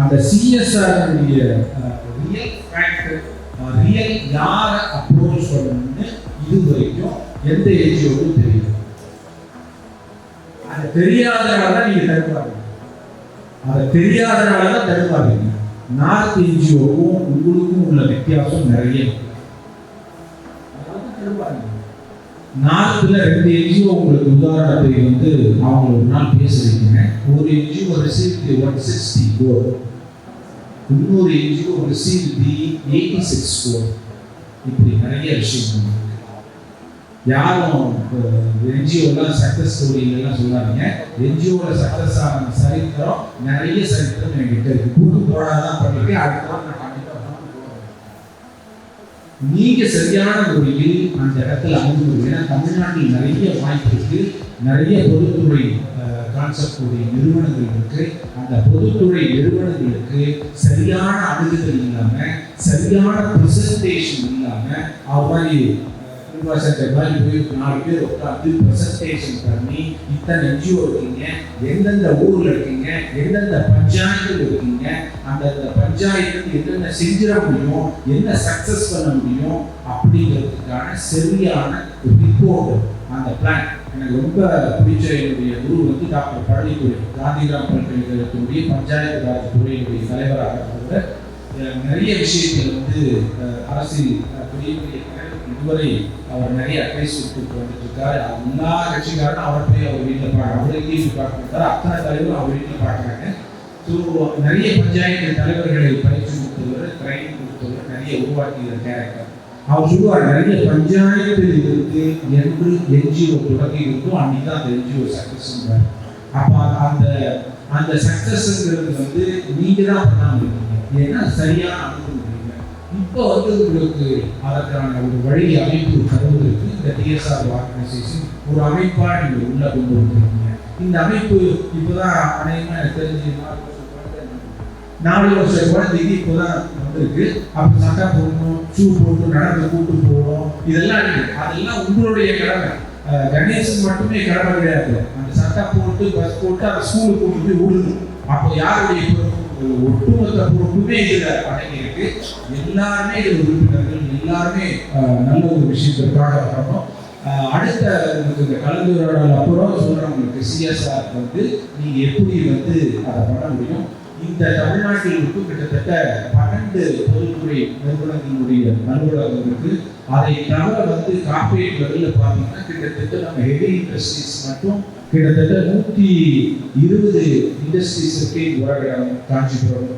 அந்த சிஎஸ்ஆருடைய ரியல் ஃபேக்டர், ரியல் யாரை அப்ரோச் பண்ணணும்னு இது வரைக்கும் எந்த என்ஜிஓக்கும் தெரியும். அது தெரியாதனால தான் நீங்க தடுப்பாங்க, அதை தெரியாதனால தான் தடுப்பாங்க. நார்த் என்ஜிஓக்கும் உங்களுக்கும் உள்ள வித்தியாசம் நிறைய இருக்கு. நார்த்ல 2 என்ஜிஓ உங்களுக்கு உதாரணத்தை வந்து அவங்க ஒரு நாள் பேசுறீங்க. ஒரு என்ஜிஓ ரிசீவ் 160 crore, இன்னொரு என்ஜிஓ ரிசீவ் 86 crore. இப்படி நிறைய விஷயம் யாரும் என்ஜிஓலாம் சக்சஸ் ஸ்டோரிலாம் சொல்லாதீங்க. என்ஜிஓல சக்சஸ் ஆன சரித்திரம் நிறைய சரித்திரம் என்கிட்ட இருக்கு. கூட்டு போடாதான் பண்ணிட்டு அடுத்த நீங்க சரியான முறையில் அந்த இடத்துல அணுகுவீங்க. தமிழ்நாட்டில் நிறைய வாய்ப்பு இருக்கு, நிறைய பொதுத்துறை கான்செப்ட் உடைய நிறுவனங்கள் இருக்கு. அந்த பொதுத்துறை நிறுவனங்களுக்கு சரியான அணுகுதல் இல்லாம, சரியான பிரசன்டேஷன் இல்லாம, அவ்வாறு மாதிரி போய் 4 பேர் உட்காந்து பிரசன்டேஷன் பண்ணி இத்தனை என்ஜிஓ இருக்கீங்க, எந்தெந்த ஊர்ல இருக்கீங்க, எந்தெந்த பஞ்சாயத்துல இருக்கீங்க, அந்தந்த பஞ்சாயத்துக்கு என்னென்ன செஞ்சிட முடியும், என்ன சக்சஸ் பண்ண முடியும் அப்படிங்கிறதுக்கான சரியான ரிப்போர்ட், அந்த பிளான். எனக்கு ரொம்ப பிடிச்ச என்னுடைய குரு வந்து டாக்டர் பழனித்துறை, காந்திகிராம் பல்கலைக்கழகத்தினுடைய பஞ்சாயத்து ராஜ் துறையினுடைய தலைவராக நிறைய விஷயங்கள் வந்து அரசியல் பெரிய பெரிய இதுவரை அவர் நிறைய அட்வைஸ் கொடுத்துட்டு வந்துட்டு இருக்காரு. எல்லா கட்சிக்காரரும் அவர் போய் அவர் வீட்டில் அவரை கேள்வி பார்க்கிறாரு, அத்தனை தலைவரும் அவர் வீட்டில் பார்க்குறாங்க. ஸோ நிறைய பஞ்சாயத்து தலைவர்களை பயிற்சி கொடுத்தவர், ட்ரைனிங் கொடுத்தவர், நிறைய உருவாக்கிய கேரக்டர். அவர் சொல்லுவார், நிறைய பஞ்சாயத்தில் இருந்து என்று என்ஜிஓ தொடங்கி இருந்தோம், அன்னைக்கு தான் அந்த என்ஜிஓ சக்சஸ். அப்போ அந்த அந்த சக்சஸ்ங்கிறது வந்து நீங்க தான் பண்ணாமல் இருக்கீங்க, ஏன்னா சரியான அனுபவம். இப்போ வந்து உங்களுக்கு அதற்கான ஒரு வழி அமைப்பு தருவதற்கு இந்த டிஎஸ்ஆர் ஆர்கனைசேஷன் ஒரு அமைப்பாக நீங்கள் உள்ள கொண்டு வந்துருக்கீங்க. இந்த அமைப்பு இப்போதான் அநேகமாக எனக்கு தெரிஞ்சு 4 வருஷம் குழந்தைக்கு இப்போதான் வந்திருக்கு. அப்போ சட்டை போடணும், ஷூ போட்டு நடந்து கூட்டு போகணும், இதெல்லாம் இருக்கு. அதெல்லாம் உங்களுடைய கடமை. கணேசன் மட்டுமே கடமை கிடையாது. அந்த சட்டை போட்டு பஸ் போட்டு அந்த ஸ்கூலுக்கு கூட்டு போய் விடணும். அப்போ யாருடைய ஒட்டுமொத்த பொறுப்புமே இதுல அடங்கி இருக்கு. எல்லாருமே இது உறுப்பினர்கள், எல்லாருமே நல்ல ஒரு விஷயத்திற்காக வரணும். அடுத்த இந்த கலந்துரையாடல் அப்புறம் சொல்றவங்களுக்கு சிஎஸ்ஆர் வந்து நீங்க எப்படி வந்து அதை பண்ண முடியும். இந்த தமிழ்நாட்டில் இருக்கும் கிட்டத்தட்ட 12 பொதுத்துறை நிறுவனங்களுடைய அலுவலகங்களுக்கு, அதை தவிர வந்து கார்பரேட் லெவலில் பார்த்தீங்கன்னா கிட்டத்தட்ட நம்ம ஹெவி இண்டஸ்ட்ரீஸ் மட்டும் கிட்டத்தட்ட 120 இண்டஸ்ட்ரீஸ் இருக்கு. உரகடம், காஞ்சிபுரம்,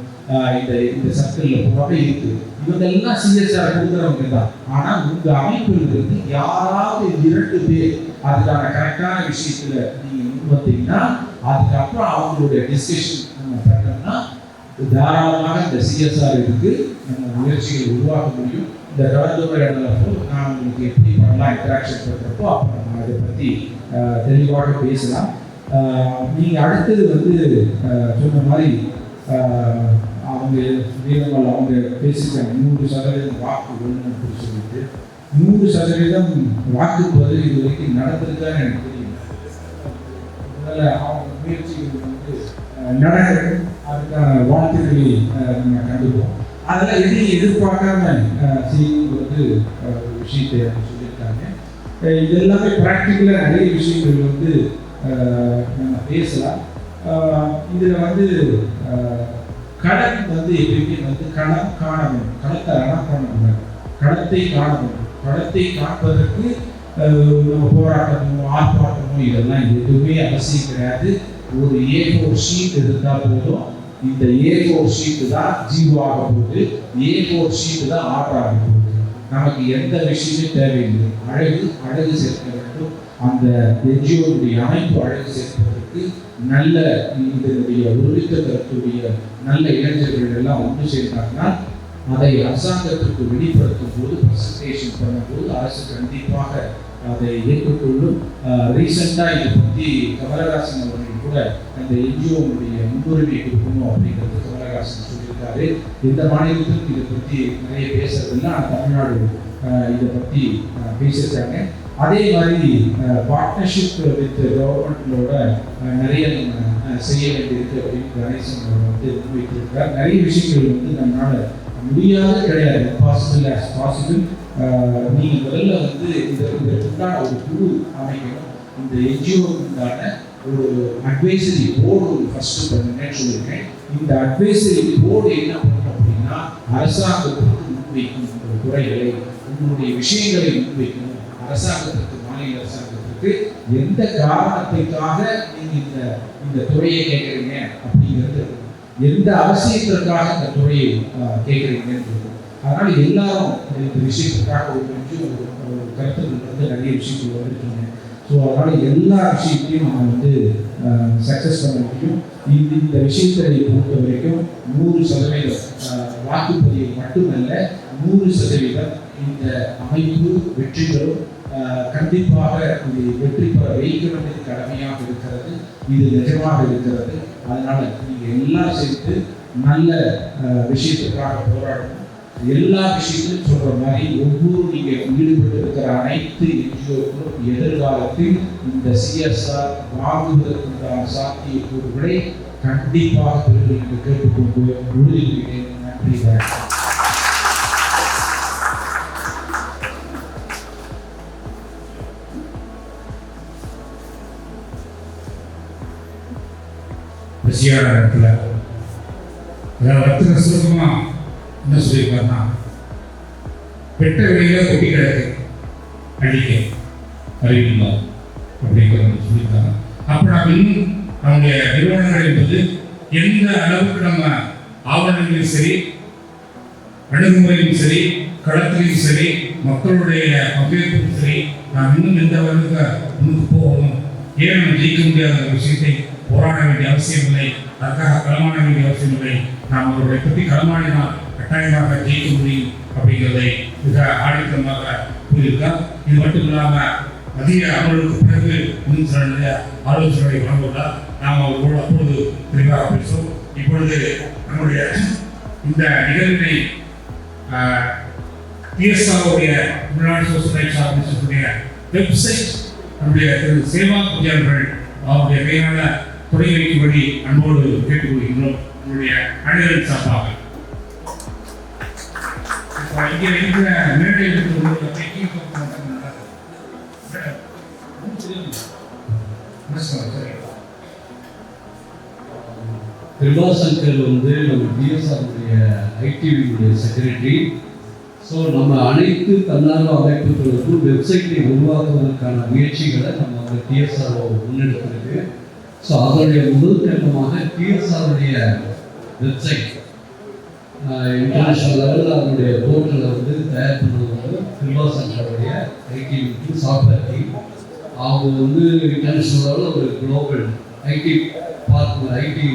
இந்த சர்க்கிளில் போகவே இருக்கு. இவங்கெல்லாம் சிஎஸ்ஆர் கொடுக்குறவங்க தான். ஆனால் உங்க அமைப்பில் இருந்து யாராவது 2 பேர் அதுக்கான கரெக்டான விஷயத்துல நீங்க முன் வந்தீங்கன்னா, அதுக்கப்புறம் அவங்களுடைய டிஸ்கஷன் நம்ம பண்ணோம்னா தாராளமாக இந்த சிஎஸ்ஆர் இதுக்கு நம்ம முயற்சிகளை உருவாக்க முடியும். இந்த கலந்துரையாடலப்போ நான் உங்களுக்கு எப்படி பண்ணலாம் இன்டராக்ஷன் பண்ணுறப்போ அப்போ நம்ம அதை பற்றி தெளிவாக பேசலாம். நீங்கள் அடுத்தது வந்து சொன்ன மாதிரி அவங்க வீரங்கள் அவங்க பேசிட்டாங்க 100% வாக்கு வேணும்னு அப்படின்னு சொல்லிட்டு 100% வாக்கு பதில் இது வரைக்கும் நடந்திருக்கான்னு எனக்கு தெரியும். அதனால் அவங்க முயற்சிகள் வந்து நடக்கும். அதுக்கான வாழ்த்துக்களை நம்ம கண்டுப்போம். அதெல்லாம் எதையும் எதிர்பார்க்காம செய்யும் வந்து ஒரு விஷயத்தை சொல்லியிருக்காங்க. இது எல்லாமே ப்ராக்டிக்கலாக நிறைய விஷயங்கள் வந்து நம்ம பேசலாம். இதில் வந்து களம் வந்து எப்பயுமே வந்து களம் காண வேண்டும், களத்தை ரணம் பண்ண வேண்டும், களத்தை காண வேண்டும். களத்தை காண்பதற்கு நம்ம போராட்டமோ ஆர்ப்பாட்டமோ இதெல்லாம் எதுவுமே அவசியம் கிடையாது. ஒரு A4 ஷீட் இருந்தால் போதும். இந்த A4 ஷீட்டு தான் ஜீவாக போகுது, A4 ஷீட்டு தான் ஆர்டராக போகுது. நமக்கு எந்த விஷயமும் தேவையில்லை. அழகு சேர்க்க வேண்டும். அந்த என்ஜிஓனுடைய அமைப்பு அழகு சேர்ப்பதற்கு நல்ல இதனுடைய ஒழுக்க கருத்துடைய நல்ல இளைஞர்கள் எல்லாம் ஒன்று சேர்ந்தாங்கன்னா அதை அரசாங்கத்திற்கு வெளிப்படுத்தும் போது பிரசன்டேஷன் பண்ணும்போது அரசு கண்டிப்பாக அதை ஏற்றுக்கொள்ளும். ரீசெண்டாக இதை பற்றி கமலஹாசன் அவர்கள் கூட அந்த என்ஜிஓனுடைய முன்னுரிமை கொடுக்கணும் அப்படிங்கிறது கமலஹாசன் சொல்லியிருக்காரு. இந்த மாநிலத்திற்கு இதை பற்றி நிறைய பேசுறதில்லை, ஆனால் தமிழ்நாடு இதை பற்றி பேசியிருக்காங்க. அதே மாதிரி பார்ட்னர்ஷிப் வித் கவர்மெண்ட்களோட நிறைய நம்ம செய்ய வேண்டியிருக்கு அப்படின்னு கணேசன் அவர் வந்து முன்வைத்திருக்கிறார். நிறைய விஷயங்கள் வந்து நம்மளால முடியாத கிடையாது, பாசிபிள் ஆஸ் பாசிபிள். நீங்கள் முதல்ல வந்து இதற்குண்டான ஒரு குழு அமைக்கணும். இந்த என்ஜிஓக்குண்டான ஒரு அட்வைசரி போர்டு ஃபர்ஸ்ட் பண்ணுங்கன்னு சொல்லியிருக்கேன். இந்த அட்வைசரி போர்டு என்ன பண்ணணும் அப்படின்னா அரசாங்கத்துக்கு முன்வைக்கும் துறைகளை, உங்களுடைய விஷயங்களை முன்வைக்கணும். அரசாங்கத்திற்கு, மாநில அரசாங்கத்திற்கு எந்த காரணத்திற்காக நீங்க இந்த துறையை கேட்குறீங்க அப்படிங்கிறது, எந்த அவசியத்திற்காக இந்த துறையை கேட்குறீங்கன்னு. அதனால எல்லாரும் இந்த விஷயத்துக்காக ஒரு கருத்துக்கள் வந்து நிறைய விஷயங்கள் வந்துருக்கீங்க. ஸோ அதனால எல்லா விஷயத்தையும் நம்ம வந்து சக்ஸஸ் பண்ண முடியும். இந்த விஷயத்தை பொறுத்த வரைக்கும் 100% வாக்குப்பதிவு மட்டுமல்ல, 100% இந்த அமைப்பு வெற்றி பெறும். கண்டிப்பாக இது வெற்றி பெற வைக்கணும், இது கடமையாக இருக்கிறது, இது நிஜமாக இருக்கிறது. அதனால நீங்க எல்லாம் சேர்த்து நல்ல விஷயத்துக்காக போராடணும். எல்லா விஷயத்திலும் சொல்ற மாதிரி ஒவ்வொரு நீங்க ஈடுபட்டு இருக்கிற அனைத்து என்ஜிஓக்களும் எதிர்காலத்தில் இந்த CSR வாங்குவதற்குண்டான சாத்தியக்கூறுகளை கண்டிப்பாக பெறுவது என்று கேட்டுக்கொண்டு உறுதிமொழிகிறேன். நன்றி. பசியான இடத்துல ரத்தின சுருக்கமா என்ன சொல்லியிருக்காருன்னா, பெட்ட வெளியில கொட்டி கிடக்கு அழிக்க அறிவில்லா அப்படிங்கிறத சொல்லியிருக்காங்க. அப்போ நம்ம இன்னும் நம்முடைய நிறுவனங்கள் என்பது எந்த அளவுக்கு நம்ம ஆவணங்களையும் சரி, அணுகுமுறையும் சரி, களத்திலையும் சரி, மக்களுடைய பங்கேற்பும் சரி, நாம் இன்னும் எந்த அளவுக்கு முன்னுக்கு போகணும், ஏன் நம்ம ஜெயிக்க முடியாத விஷயத்தை போராட வேண்டிய அவசியம் இல்லை, அதற்காக களமாட வேண்டிய அவசியம் இல்லை. நாம் அவர்களை பற்றி களமாடினால் கட்டாயமாக ஜெயிக்க முடியும் அப்படிங்கிறதை மிக ஆழமாக கூறியிருக்கார். இது மட்டும் இல்லாமல் மத்திய அமர்வுக்கு பிறகு இன்னும் சில நிறைய ஆலோசனைகளை வழங்குவதால் நாம் அவர்களோடு அப்பொழுது தெளிவாக பேசுவோம். இப்பொழுது நம்முடைய இந்த நிகழ்வினை TSR-உடைய தமிழ்நாடு சோசியல் ரைட்ஸ் ஆர்கனைசேஷனுடைய வெப்சைட் நம்முடைய திரு சேவா புஜார்கள் அவருடைய கையாள தொடங்கி வைக்கும்படி அன்போடு கேட்டுக்கொள்கின்றோம். நம்முடைய அணிகளின் சார்பாக இங்கே இருக்கிற மேடையில் கிருபாசங்கர் வந்து நம்ம TSR-உடைய ஐடிவியுடைய செக்ரட்டரி. ஸோ நம்ம அனைத்து தன்னார்வ அமைப்புகளுக்கும் வெப்சைட்டை உருவாக்குவதற்கான முயற்சிகளை நம்ம TSR முன்னெடுத்திருக்கு. ஸோ அதனுடைய முதல் கட்டமாக TSR-உடைய வெப்சைட் இன்டர்நேஷ்னல் லெவலில் அதனுடைய போர்ட்டலை வந்து தயார் பண்ணது வந்து கிருபாசங்கருடைய ஐடிவிக்கு சாஃப்ட்வேர் டீம். அவங்க வந்து இன்டர்நேஷ்னல் லெவலில் ஒரு global IT partner, IT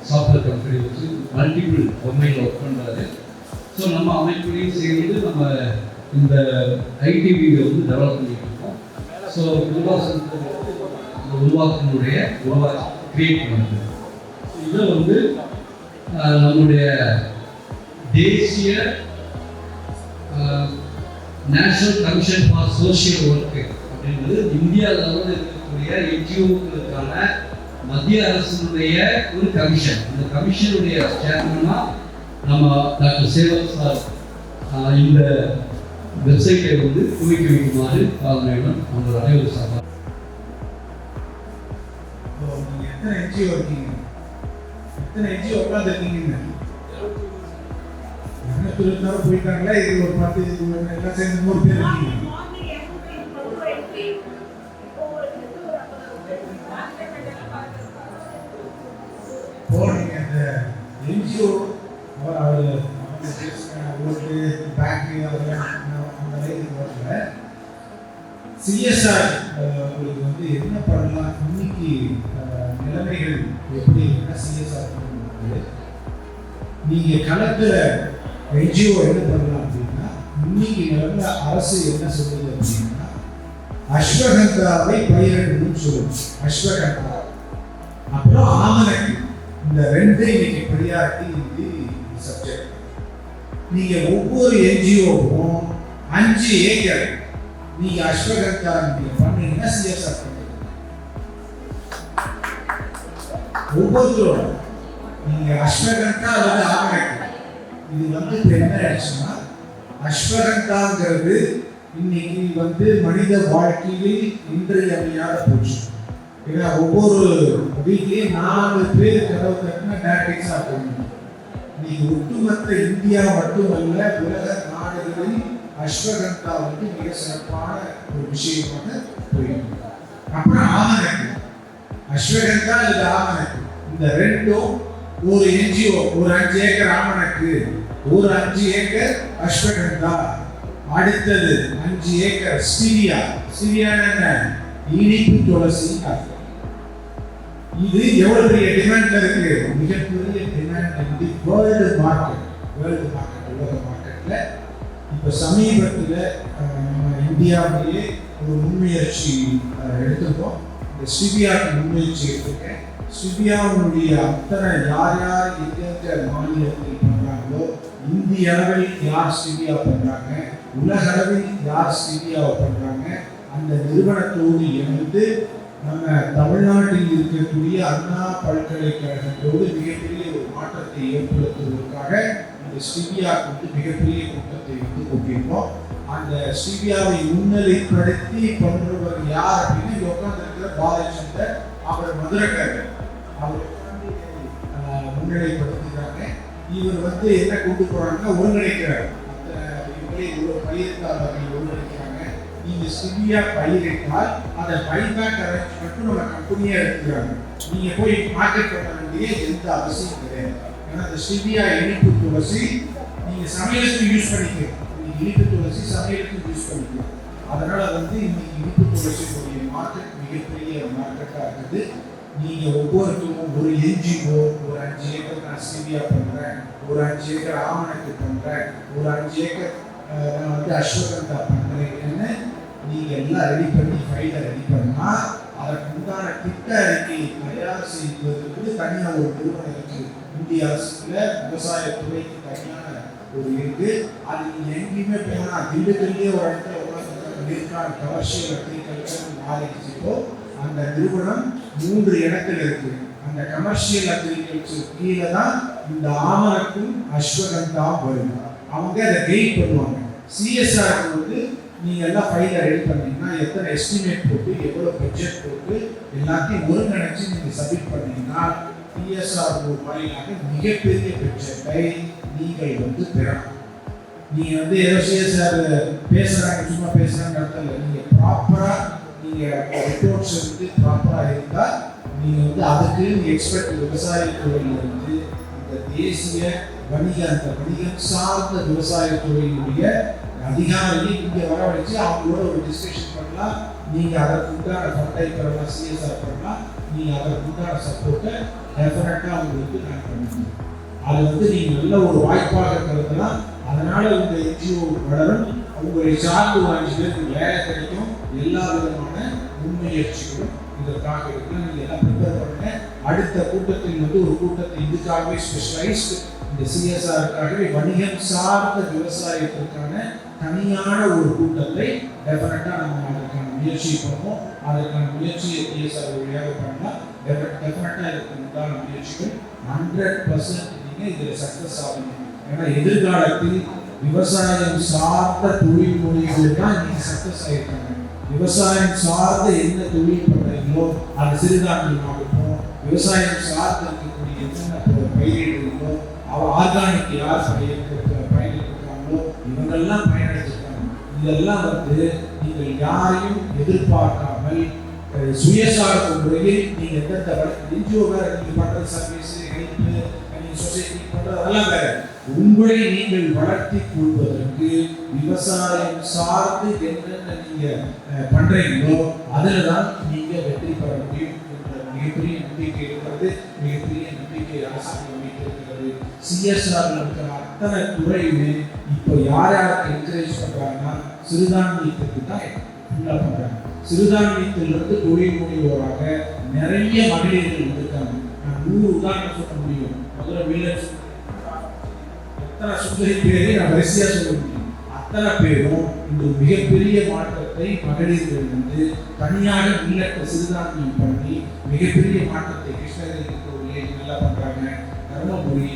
software company வச்சு மல்டிபிள் டொமைனில் ஒர்க் பண்ணுறாரு. ஸோ நம்ம அமைப்புலையும் சேர்ந்து நம்ம இந்த ஐடிவியை வந்து டெவலப் பண்ணிட்டு இருக்கோம். ஸோ கிருபாசங்கர் உருவாக்கினுடைய கிரியேட் பண்ணுறது இதை வந்து நம்முடைய தேசிய national commission for social work அப்படின்றது இந்தியா லெவலில் இருக்கக்கூடிய என்ஜிஓக்களுக்கான மத்திய அரசினுடைய ஒரு கமிஷன். இந்த கமிஷனுடைய சேர்மனா நம்ம டாக்டர் சேவக் சார் இந்த வெப்சைட்டை வந்து துவக்கி வைக்குமாறு காலமையுடன் நம்மளோட அனைவரும் சார்பாக. எத்தனை என்ஜிஓ இருக்கீங்க, எத்தனை என்ஜிஓ உட்காந்துருக்கீங்க, 10-20 போயிட்டாங்களே, இது ஒரு 10 எல்லாம் சேர்ந்து 100 பேர் இருக்கீங்க. போனீங்க அந்த என்ஜிஓ அவர் ஓட்டு பேங்க்கு அதெல்லாம் அந்த லைனுக்கு வரல. சிஎஸ்ஆர் உங்களுக்கு வந்து என்ன பண்ணலாம், இன்னைக்கு நிலைமைகள் எப்படி இருக்குன்னா சிஎஸ்ஆர் பண்ணும்போது நீங்கள் கலக்கிற என்ஜிஓ என்ன பண்ணலாம் அப்படின்னா, இன்னைக்கு நிலவுல அரசு என்ன சொல்லுது அப்படின்னா அஸ்வகந்தாவை பயிரிடணும்னு சொல்லுது. அஸ்வகந்தா அப்புறம் ஆமணக்கு, இந்த ரெண்டு இன்னைக்கு ப்ரியாரிட்டி சப்ஜெக்ட். நீங்க ஒவ்வொரு என்ஜிஓவும் 5 ஏக்கர் நீங்க அஸ்வகந்தா நீங்க பண்ணீங்கன்னா சிஎஸ்ஆர் பண்ணுங்க. ஒவ்வொருத்தரும் நீங்க அஸ்வகந்தா அல்லது ஆமணக்கு, இது வந்து இப்ப என்ன ஆயிடுச்சுன்னா அஸ்வகந்தாங்கிறது இன்னைக்கு வந்து மனித வாழ்க்கையில் இன்றியமையாத போச்சு. ஏன்னா ஒவ்வொரு வீட்லயும் 4 பேர் கதவு தட்டினா டயபெட்டிஸா போகணும். நீங்க ஒட்டுமொத்த இந்தியா மட்டுமல்ல உலக நாடுகளில் அஸ்வகந்தா வந்து மிக சிறப்பான ஒரு விஷயமாக போயிருக்கு. அப்புறம் ஆமணக்கு, அஸ்வகந்தா இது ஆமணக்கு, இந்த ரெண்டும் ஒரு என்ஜிஓ ஒரு 5 ஏக்கர் ஆமணக்கு, ஒரு 5 ஏக்கர் அஸ்வகந்தா, அடுத்தது 5 ஏக்கர் ஸ்டீவியா. ஸ்டீவியா என்ன? இனிப்பு துளசி. இது எவ்வளவு பெரிய டிமாண்ட்ல இருக்கு, மிகப்பெரிய டிமாண்ட் வேர்ல்டு மார்க்கெட். உலக மார்க்கெட்ல இப்ப சமீபத்தில் நம்ம இந்தியாவிலேயே ஒரு முன்முயற்சி எடுத்துக்கோம். இந்த ஸ்டீவியாவுக்கு முன்முயற்சி எடுத்துருக்கேன். ஸ்டீவியாவுடைய அத்தனை யார் யார் எந்தெந்த மாநிலத்தில் பண்றாங்களோ, இந்திய அளவில் யார் ஸ்டீவியா பண்றாங்க, உலக அளவில் யார் ஸ்டீவியாவை பண்றாங்க, அந்த நிறுவனத்தோடு இணைந்து நம்ம தமிழ்நாட்டில் இருக்கக்கூடிய அண்ணா பல்கலைக்கழகத்தோடு மிகப்பெரிய ஒரு மாற்றத்தை ஏற்படுத்துவதற்காக இந்த ஸ்டீவியாவுக்கு வந்து மிகப்பெரிய கூட்டத்தை வந்து கூட்டியிருக்கோம். அந்த ஸ்டீவியாவை முன்னிலைப்படுத்தி பண்றவர் யார் அப்படின்னு உட்கார்ந்து இருக்கிற பாலச்சந்தர், அவர் மதுரைக்காரர், அவர் முன்னிலைப்படுத்துகிறாங்க. இவர் வந்து என்ன கொண்டு போறாங்கன்னா ஒருங்கிணைக்கிறார். இவங்களே ஒரு பயிர்காரர்கள் ஒருங்கிணைக்கிறாங்க. நீங்க ஸ்டீவியா பயிரிட்டால் அதை பைபேக் அரேஞ்ச்மெண்ட் நம்ம கம்பெனியா எடுத்துக்கிறாங்க. நீங்க போய் மார்க்கெட் பண்ண வேண்டிய எந்த அவசியம் கிடையாது. ஏன்னா இந்த ஸ்டீவியா இனிப்பு துளசி நீங்க சமையலுக்கு யூஸ் பண்ணிக்கலாம். இன்னைக்கு இனிப்பு துளசி சமையலுக்கு யூஸ் பண்ணிக்கலாம். அதனால வந்து இன்னைக்கு இனிப்பு துளசியுடைய மார்க்கெட் மிகப்பெரிய மார்க்கெட்டா இருக்குது. நீங்க ஒவ்வொருத்தரும் ஒரு என்ஜிஓ ஒரு 5 ஏக்கர் நான் ஸ்டீவியா பண்றேன், ஒரு 5 ஏக்கர் ஆமணக்கு பண்றேன், ஒரு 5 ஏக்கர் நான் வந்து அஸ்வகந்தா பண்றேன்னு நீங்க எல்லாம் ரெடி பண்ணி ஃபைலை ரெடி பண்ணா அதற்கு உண்டான திட்ட அறிக்கையை தயார் செய்வதற்கு தனியாக ஒரு நிறுவனம் இருக்கு. இந்திய அரசுல விவசாயத்துறைக்கு தனியான ஒரு இருக்கு. அது நீங்க எங்கேயுமே போனா திண்டுக்கல்லே ஒரு இடத்துல உலகம் கமர்ஷியல் அக்ரிகல்ச்சர் நாலேஜ் அந்த நிறுவனம் 3 இடத்துல இருக்கு. அந்த கமர்ஷியல் அக்ரிகல்ச்சர் கீழே தான் இந்த ஆமணக்கும் அஸ்வகந்தா வரும். அவங்க அதை கெயின் பண்ணுவாங்க. சிஎஸ்ஆர் வந்து நீங்க எல்லாம் ஃபைலை ரெடி பண்ணீங்கன்னா எத்தனை எஸ்டிமேட் போட்டு எவ்வளவு பட்ஜெட் போட்டு எல்லாத்தையும் ஒருங்கிணைச்சு நீங்க சப்மிட் பண்ணீங்கன்னா சிஎஸ்ஆர் வாயிலாக மிகப்பெரிய பட்ஜெட்டை நீங்கள் வந்து பெறலாம். நீங்க வந்து ஏதோ சிஎஸ்ஆர் பேசுறாங்க சும்மா பேசுறாங்க அர்த்தம். நீங்க ப்ராப்பரா நீங்க ரிப்போர்ட்ஸ் வந்து ப்ராப்பரா இருந்தா நீங்க வந்து அதுக்கு எக்ஸ்பர்ட் விவசாயத்துறையில இருந்து இந்த தேசிய அந்த வணிகம் சார்ந்த விவசாயத்துறையினுடைய அதிகாரியை இங்க வரவழைச்சு அவங்களோட ஒரு டிஸ்கஷன் பண்ணலாம். நீங்க அதற்கு உண்டான ஃபண்டை பெறலாம், சிஎஸ்ஆர் பண்ணலாம். நீங்க அதற்கு உண்டான சப்போர்ட்டை டெஃபினட்டா உங்களுக்கு நான் பண்ணுவேன். அது வந்து நீங்க நல்ல ஒரு வாய்ப்பாக கருதலாம். அதனால இந்த என்ஜிஓ வளரும், உங்களை சார்ந்து 5 பேருக்கு வேலை கிடைக்கும். எல்லா விதமான முன்முயற்சிகளும் இதற்காக இருக்கு. நீங்க எல்லாம் ப்ரிப்பேர் பண்ணுங்க. அடுத்த கூட்டத்தில் வந்து ஒரு கூட்டத்தை இதுக்காகவே ஸ்பெஷலைஸ்டு இந்த சிஎஸ்ஆருக்காகவே வணிகம் சார்ந்த விவசாயத்திற்கான தனியான ஒரு கூட்டத்தை டெஃபினட்டா நம்ம அதற்கான முயற்சி பண்ணுவோம். அதற்கான முயற்சியை சிஎஸ்ஆர் வழியாக பண்ணலாம். டெஃபினட்டா இதற்கு உண்டான முயற்சிகள் 100% நீங்க இதில் சக்சஸ் ஆகும். ஏன்னா எதிர்காலத்தில் விவசாயம் சார்ந்த தொழில் முனைகள் தான் இன்னைக்கு சக்சஸ் ஆகிருக்காங்க. விவசாயம் சார்ந்த என்ன தொழில் பண்றீங்களோ அது சிறுதானியமாகட்டும், விவசாயம் சார்ந்து இருக்கக்கூடிய என்னென்ன பயிரிடுங்களோ அவ ஆர்கானிக் யார் பயிரிட்டு இவங்கெல்லாம் பயனடைஞ்சிருக்காங்க. இதெல்லாம் வந்து நீங்கள் யாரையும் எதிர்பார்க்காமல் சுயசார்பு முறையில் நீங்க எந்தெந்த என்ஜிஓ வேற, நீங்க பண்ற சர்வீஸ், ஹெல்ப், நீங்க சொசைட்டி பண்றது அதெல்லாம் வேற. உங்களை நீங்கள் வளர்த்தி கொள்வதற்கு விவசாயம் சார்ந்து என்னென்ன நீங்க பண்றீங்களோ அதில் தான் நீங்க வெற்றி பெற முடியும் என்ற மிகப்பெரிய நம்பிக்கை இருக்கிறது. மிகப்பெரிய நம்பிக்கை அரசாங்கம் இருக்கிறது. சிஎஸ்ஆர்ல இருக்கிற அத்தனை துறையுமே இப்போ யார் யாருக்கு என்கரேஜ் பண்றாங்கன்னா சிறுதானியத்துக்கு தான் ஃபுல்லாக பண்றாங்க. சிறுதானியத்திலிருந்து தொழில் முனைவோராக நிறைய மகளிர்கள் இருக்காங்க. நான் 100 உதாரணம் சொல்ல முடியும். முதல்ல மில்லட்ஸ் எத்தனை சுந்தரி பேரை நான் வரிசையா சொல்ல முடியும். அத்தனை பேரும் இந்த மிகப்பெரிய மாற்றத்தை மகளிர்கள் வந்து தனியாக மில்லட் சிறுதானியம் பண்ணி மிகப்பெரிய மாற்றத்தை கிருஷ்ணகிரி நல்லா பண்றாங்க. தருமபுரி,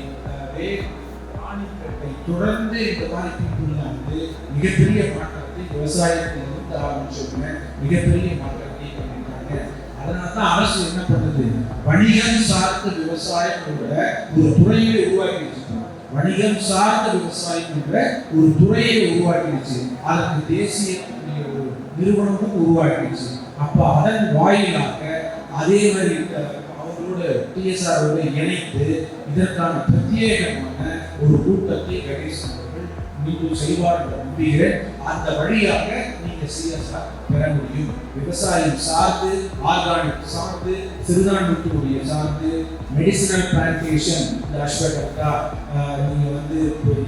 ராணிப்பேட்டை தொடர்ந்து இந்த மாதிரி பீப்புள் வந்து மிகப்பெரிய மாற்றத்தை விவசாயத்தில் இருந்து ஆரம்பிச்சவங்க மிகப்பெரிய மாற்றத்தை பண்ணிட்டாங்க. அதனால தான் அரசு என்ன பண்ணுது, வணிகம் சார்ந்த விவசாயம் என்ற ஒரு துறையை உருவாக்கி வச்சிருக்காங்க. வணிகம் சார்ந்த விவசாயம் என்ற ஒரு துறையை உருவாக்கிடுச்சு. அதற்கு தேசிய ஒரு நிறுவனமும் உருவாக்கிடுச்சு. அப்ப அதன் வாயிலாக அதே மாதிரி அவங்களோட டிஎஸ்ஆரோட இணைத்து இதற்கான பிரத்யேகமான ஒரு கூட்டத்தை கணேசன் அவர்கள் நீங்கள் செய்வார் என்ற நம்பிக்கை. அந்த வழியாக நீங்க சிஎஸ்ஆர் பெற முடியும். விவசாயம் சார்ந்து, ஆர்கானிக் சார்ந்து, சிறுதானியத்தினுடைய சார்ந்து, மெடிசினல் பிளான்டேஷன், இந்த அஸ்வகந்தா, நீங்க வந்து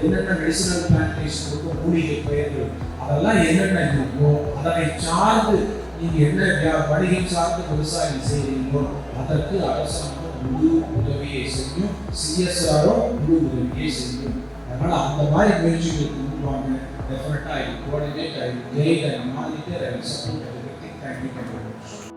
என்னென்ன மெடிசினல் பிளான்டேஷன் இருக்கும், மூலிகை பெயர்கள் அதெல்லாம் என்னென்ன இருக்கோ அதனை சார்ந்து நீங்க என்ன வணிகம் சார்ந்து விவசாயம் செய்றீங்களோ அதற்கு அரசாங்கம் முழு உதவியை செய்யும். சிஎஸ்ஆரும் முழு உதவியை செய்யும். அதனால அந்த மாதிரி முயற்சிகளுக்கு முன்வாங்க. Definitely I will coordinate, I will guide, I will monitor, I will support everything. Thank you very much.